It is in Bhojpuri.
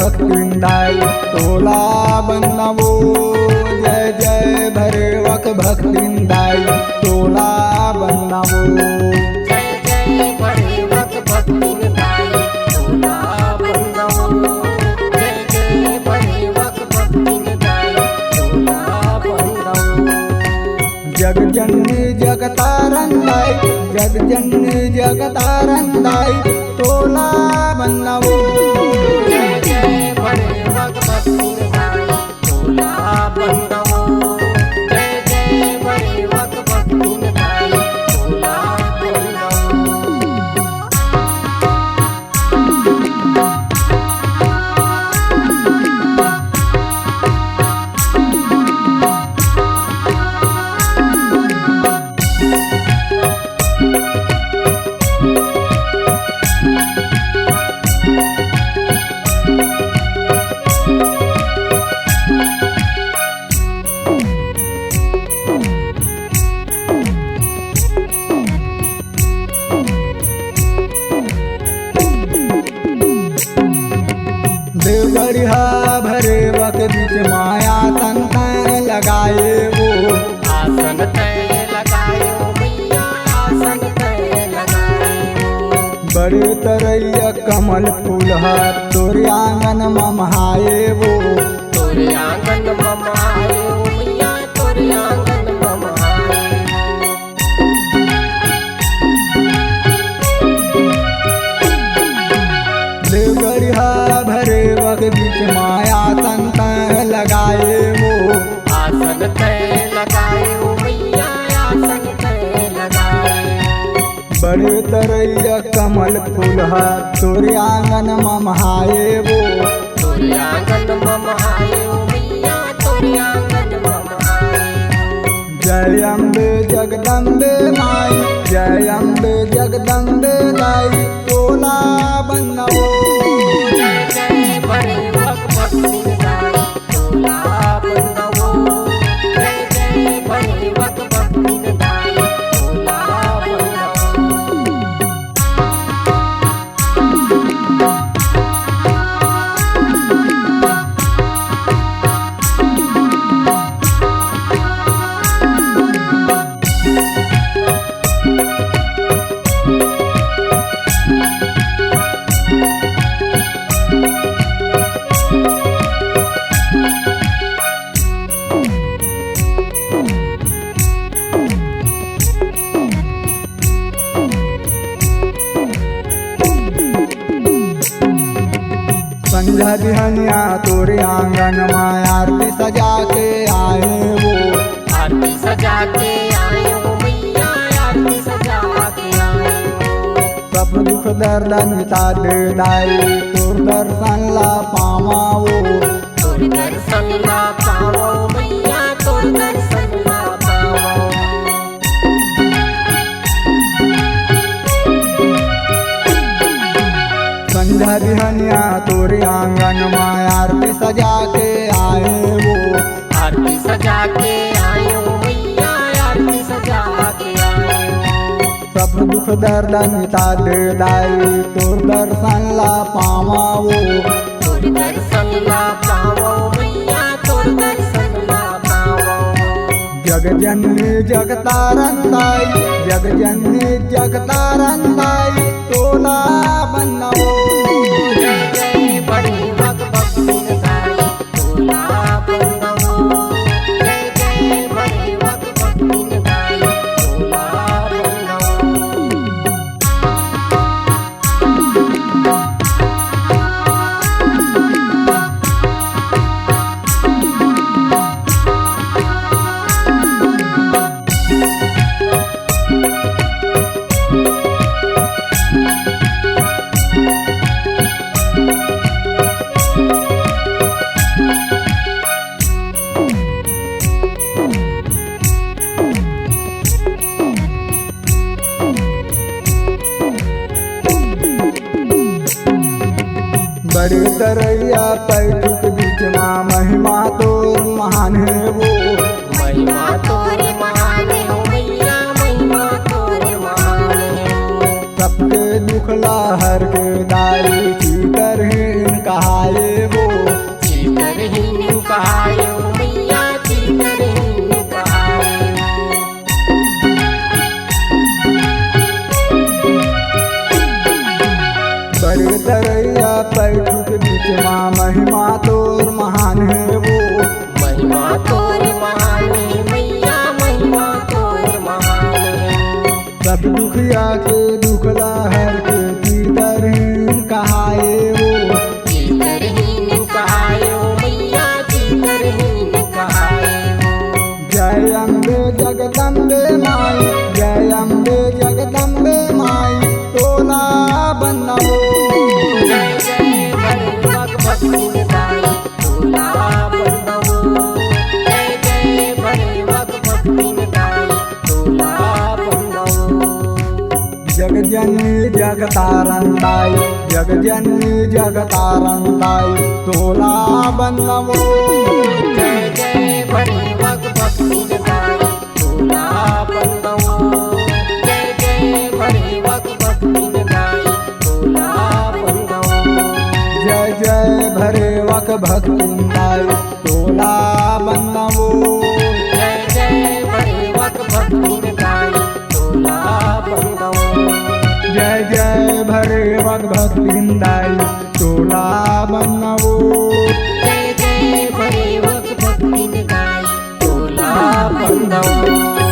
भक्तिंदाई तोला बन्नवो। जय जय भैरवक भक्तिंदाई तोला बन्नवो। जय जय भैरवक भक्तिंदाई तोला बन्नवो। जय जय भैरवक भक्तिंदाई तोला बन्नवो। जगजननी जगतारंदाई जगजननी जगतारंदाई तोला बन्नवो। जय जय भैरवक भक्तिंदाई तोला बन्नवो। जय जय भैरवक भक्तिंदाई तोला बन्नवो। देवगढ़िया भैरवक बीच माया तंत्र लगाए वो। आसन तय लगायो मैया आसन तय लगायो। बड़े तरैया कमल फूल तोरे आंगन ममहाए वो। तोरे आंगन ममायो मैया तोरे आंगन ममायो। देवगढ़िया भैरवक बीच माया तंत्र लगाए वो। आसन तय लगायो मैया आसन तय लगायो। बड़े तरैया कमल फूल तोरे आंगन ममहाए वो। तोरे आंगन ममायो मैया तोरे आंगन ममायो। जय अम्बे जगदम्बे माई जय अम्बे जगदम्बे दाई तोला बन्नवो। जय जय भैरवक भक्तिंदाई तोला बन्नवो। जय जय भैरवक भक्तिंदाई तोला बन्नवो। संध्या बिहनिया तोरे आंगन में आरती सजा के आए वो। आरती सजा के आयो मैया आरती सजा के आयो। सब दुख दर्द मिटा दे दाई तोर दर्शन ला पावा वो। तोर दर्शन ला पावो मैया तोर दर्शन ला पावो। संध्या बिहनिया तोरे आंगन में आरती सजा के आए वो। आरती सजा के आयो मैया आरती सजा के आयो। सब दुख दर्द मिटा दे दाई तोर दर्शन ला पावा वो। तोर दर्शन ला पावो मैया तोर दर्शन ला पावो। जगजननी जगतारंदाई जगजननी जगतारंदाई तोला बन्नवो। जय जय भैरवक भक्तिंदाई तोला बन्नवो। जय जय भैरवक भक्तिंदाई तोला बन्नवो। बड़े तरैया पैठुक बीच माँ महिमा तोर महान है वो। महिमा तोर महान हो मैया महिमा तोर महान हो। सबके दुख ला हर के दाई की तरहीन कहाए वो। गैया पैठू के बीच माँ महिमा तोर महान है वो। महिमा तोर महान है मैया महिमा तोर महान है। सब दुखिया के दुखला हर के चीतरहीन कहाए वो। चीतरहीन कहाए हो मैया चीतरहीन कहाए हो। जय अम्बे जगदम्बे माई, जय अम्बे जगदम्बे माई, टोला बनवो। जय जय भैरवक भक्ति गाई टोला बनवो। जय जय भैरवक भक्ति गाई टोला बनवो। जगजननी जगतारंदाई, जगजननी जगतारंदाई, टोला बनवो। जय जय भैरवक भक्ति गाई टोला बनवो। जय जय भैरवक भक्ति गाई टोला बनवो। जय जय भैरवक भक्तिंदाई, टोला बनवो। जय जय भैरवक भक्ति गाई टोला बनवो। जय जय भैरवक भक्तिंदाई, टोला बनवो। जय जय भैरवक भक्ति गाई टोला बनवो।